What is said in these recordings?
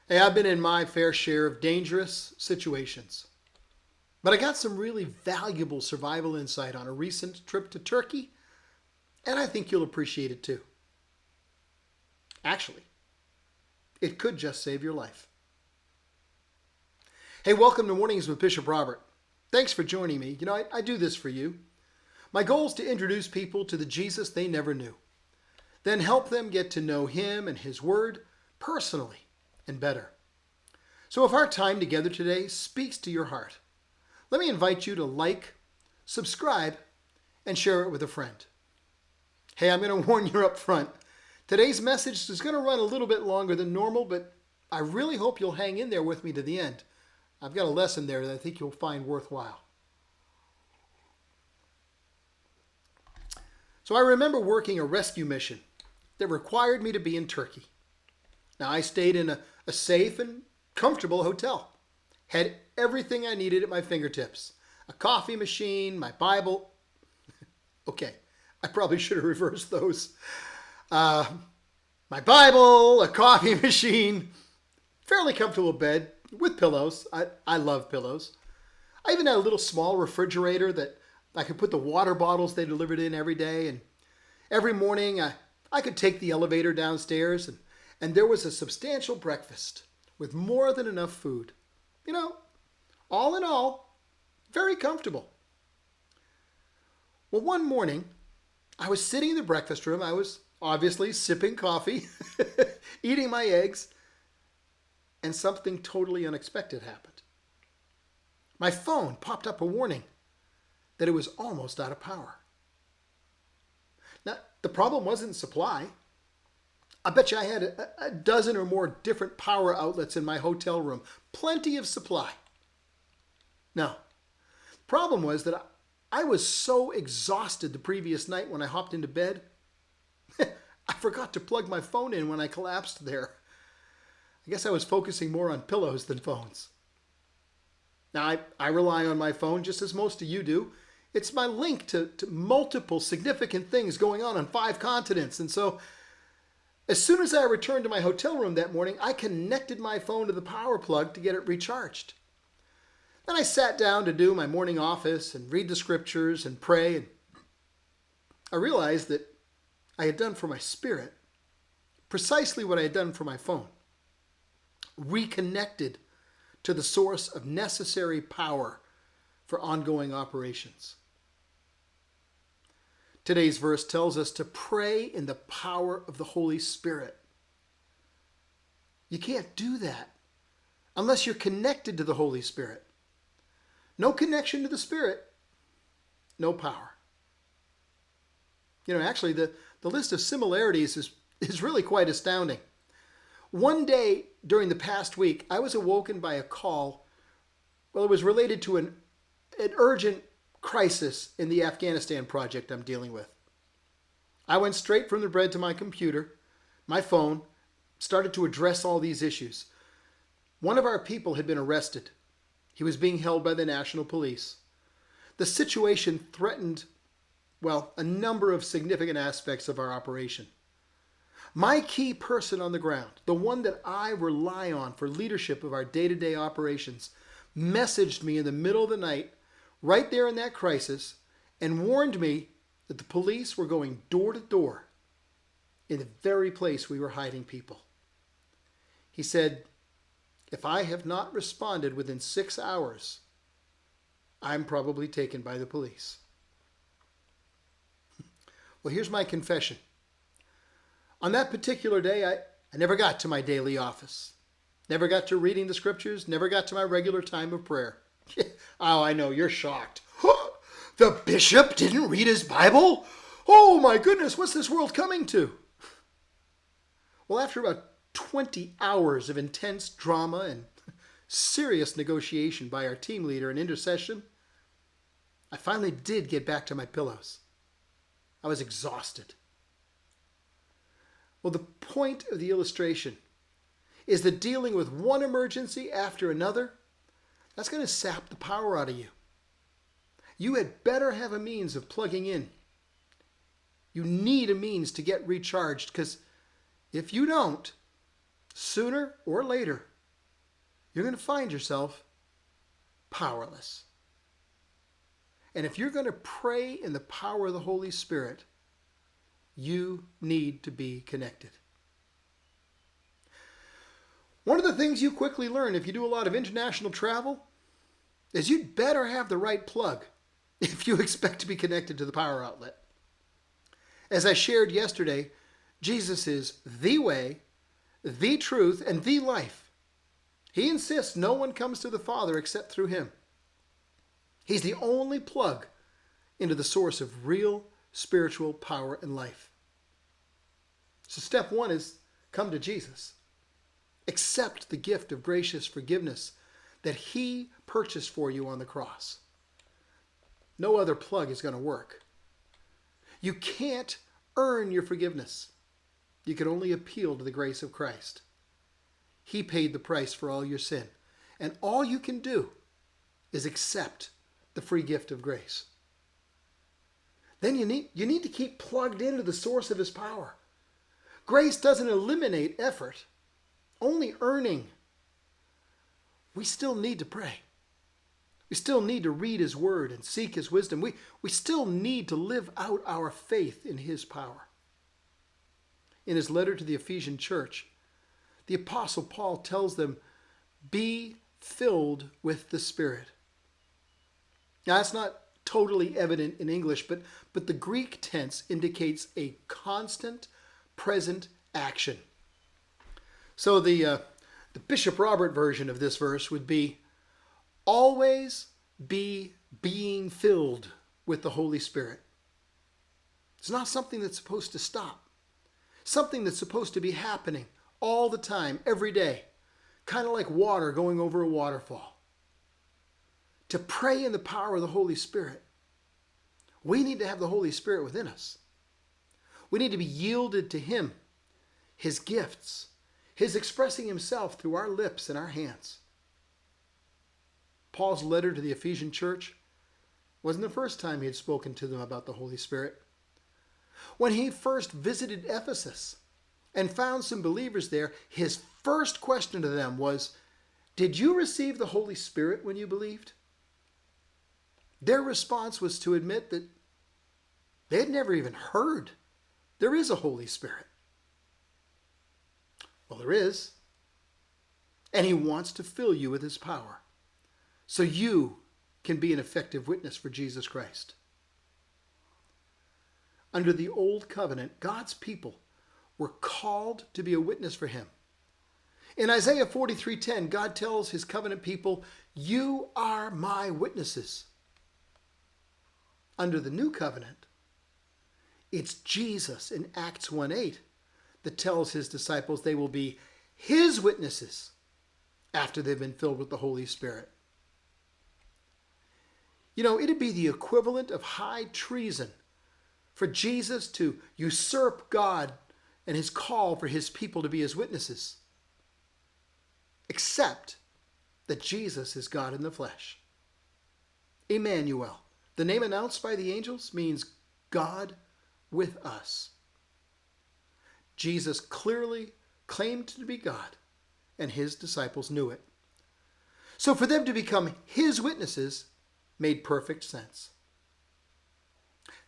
Hey, I've been in my fair share of dangerous situations, but I got some really valuable survival insight on a recent trip to Turkey, and I think you'll appreciate it too. Actually, it could just save your life. Hey, welcome to Mornings with Bishop Robert. Thanks for joining me. I do this for you. My goal is to introduce people to the Jesus they never knew, then help them get to know Him and His Word personally and better. So if our time together today speaks to your heart, let me invite you to like, subscribe, and share it with a friend. Hey, I'm going to warn you up front. Today's message is going to run a little bit longer than normal, but I really hope you'll hang in there with me to the end. I've got a lesson there that I think you'll find worthwhile. So I remember working a rescue mission that required me to be in Turkey. Now, I stayed in a safe and comfortable hotel. Had everything I needed at my fingertips. A coffee machine, my Bible. Okay, I probably should have reversed those. My Bible, a coffee machine, fairly comfortable bed with pillows. I love pillows. I even had a little small refrigerator that I could put the water bottles they delivered in every day. And every morning I could take the elevator downstairs and there was a substantial breakfast with more than enough food. All in all, very comfortable. Well, one morning, I was sitting in the breakfast room. I was obviously sipping coffee, eating my eggs, and something totally unexpected happened. My phone popped up a warning that it was almost out of power. Now, the problem wasn't supply. I bet you I had a dozen or more different power outlets in my hotel room. Plenty of supply. No. The problem was that I was so exhausted the previous night when I hopped into bed. I forgot to plug my phone in when I collapsed there. I guess I was focusing more on pillows than phones. Now, I rely on my phone just as most of you do. It's my link to multiple significant things going on 5 continents. And so as soon as I returned to my hotel room that morning, I connected my phone to the power plug to get it recharged. Then I sat down to do my morning office and read the scriptures and pray. And I realized that I had done for my spirit precisely what I had done for my phone. Reconnected to the source of necessary power for ongoing operations. Today's verse tells us to pray in the power of the Holy Spirit. You can't do that unless you're connected to the Holy Spirit. No connection to the Spirit, no power. Actually, the list of similarities is really quite astounding. One day during the past week, I was awoken by a call. Well, it was related to an urgent crisis in the Afghanistan project I'm dealing with. I went straight from the bed to my computer, my phone, started to address all these issues. One of our people had been arrested. He was being held by the National Police. The situation threatened, a number of significant aspects of our operation. My key person on the ground, the one that I rely on for leadership of our day-to-day operations, messaged me in the middle of the night, right there in that crisis, and warned me that the police were going door to door in the very place we were hiding people. He said, if I have not responded within 6 hours, I'm probably taken by the police. Well, here's my confession. On that particular day, I never got to my daily office. Never got to reading the scriptures, never got to my regular time of prayer. Oh, I know, you're shocked. The bishop didn't read his Bible? Oh my goodness, what's this world coming to? Well, after about 20 hours of intense drama and serious negotiation by our team leader and intercession, I finally did get back to my pillows. I was exhausted. Well, the point of the illustration is that dealing with one emergency after another, that's going to sap the power out of you. You had better have a means of plugging in. You need a means to get recharged, because if you don't, sooner or later, you're going to find yourself powerless. And if you're going to pray in the power of the Holy Spirit, you need to be connected. One of the things you quickly learn if you do a lot of international travel is you'd better have the right plug if you expect to be connected to the power outlet. As I shared yesterday, Jesus is the way, the truth, and the life. He insists no one comes to the Father except through him. He's the only plug into the source of real spiritual power and life. So step one is come to Jesus. Accept the gift of gracious forgiveness that he purchased for you on the cross. No other plug is going to work. You can't earn your forgiveness. You can only appeal to the grace of Christ. He paid the price for all your sin. And all you can do is accept the free gift of grace. Then you need to keep plugged into the source of his power. Grace doesn't eliminate effort, only earning. We still need to pray. We still need to read his word and seek his wisdom. We still need to live out our faith in his power. In his letter to the Ephesian church, the Apostle Paul tells them, be filled with the Spirit. Now, that's not totally evident in English, but the Greek tense indicates a constant, present action. So the Bishop Robert version of this verse would be, always be being filled with the Holy Spirit. It's not something that's supposed to stop. Something that's supposed to be happening all the time, every day. Kind of like water going over a waterfall. To pray in the power of the Holy Spirit, we need to have the Holy Spirit within us. We need to be yielded to him, his gifts, his expressing himself through our lips and our hands. Paul's letter to the Ephesian church wasn't the first time he had spoken to them about the Holy Spirit. When he first visited Ephesus and found some believers there, his first question to them was, did you receive the Holy Spirit when you believed? Their response was to admit that they had never even heard there is a Holy Spirit. Well, there is. And he wants to fill you with his power so you can be an effective witness for Jesus Christ. Under the old covenant, God's people were called to be a witness for him. In Isaiah 43:10, God tells his covenant people, you are my witnesses. Under the new covenant, it's Jesus in Acts 1:8 that tells his disciples they will be his witnesses after they've been filled with the Holy Spirit. You know, it'd be the equivalent of high treason for Jesus to usurp God and his call for his people to be his witnesses, except that Jesus is God in the flesh. Emmanuel, the name announced by the angels, means God with us. Jesus clearly claimed to be God, and his disciples knew it. So for them to become his witnesses made perfect sense.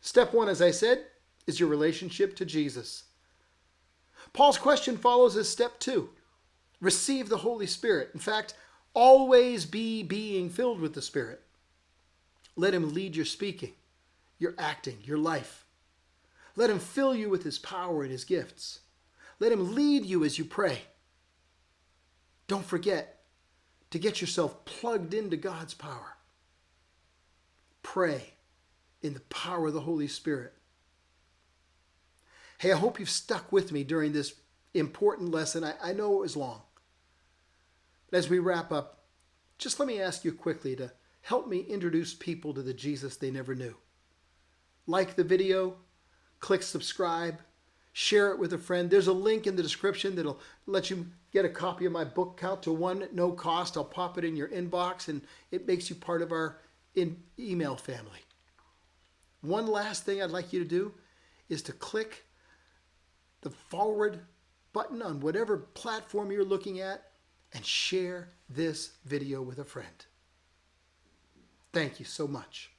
Step one, as I said, is your relationship to Jesus. Paul's question follows as step two. Receive the Holy Spirit. In fact, always be being filled with the Spirit. Let him lead your speaking, your acting, your life. Let him fill you with his power and his gifts. Let him lead you as you pray. Don't forget to get yourself plugged into God's power. Pray in the power of the Holy Spirit. Hey, I hope you've stuck with me during this important lesson. I know it was long. But as we wrap up, just let me ask you quickly to help me introduce people to the Jesus they never knew. Like the video, click subscribe, share it with a friend. There's a link in the description that'll let you get a copy of my book, Count to One, at no cost. I'll pop it in your inbox, and it makes you part of our email family. One last thing I'd like you to do is to click the forward button on whatever platform you're looking at and share this video with a friend. Thank you so much.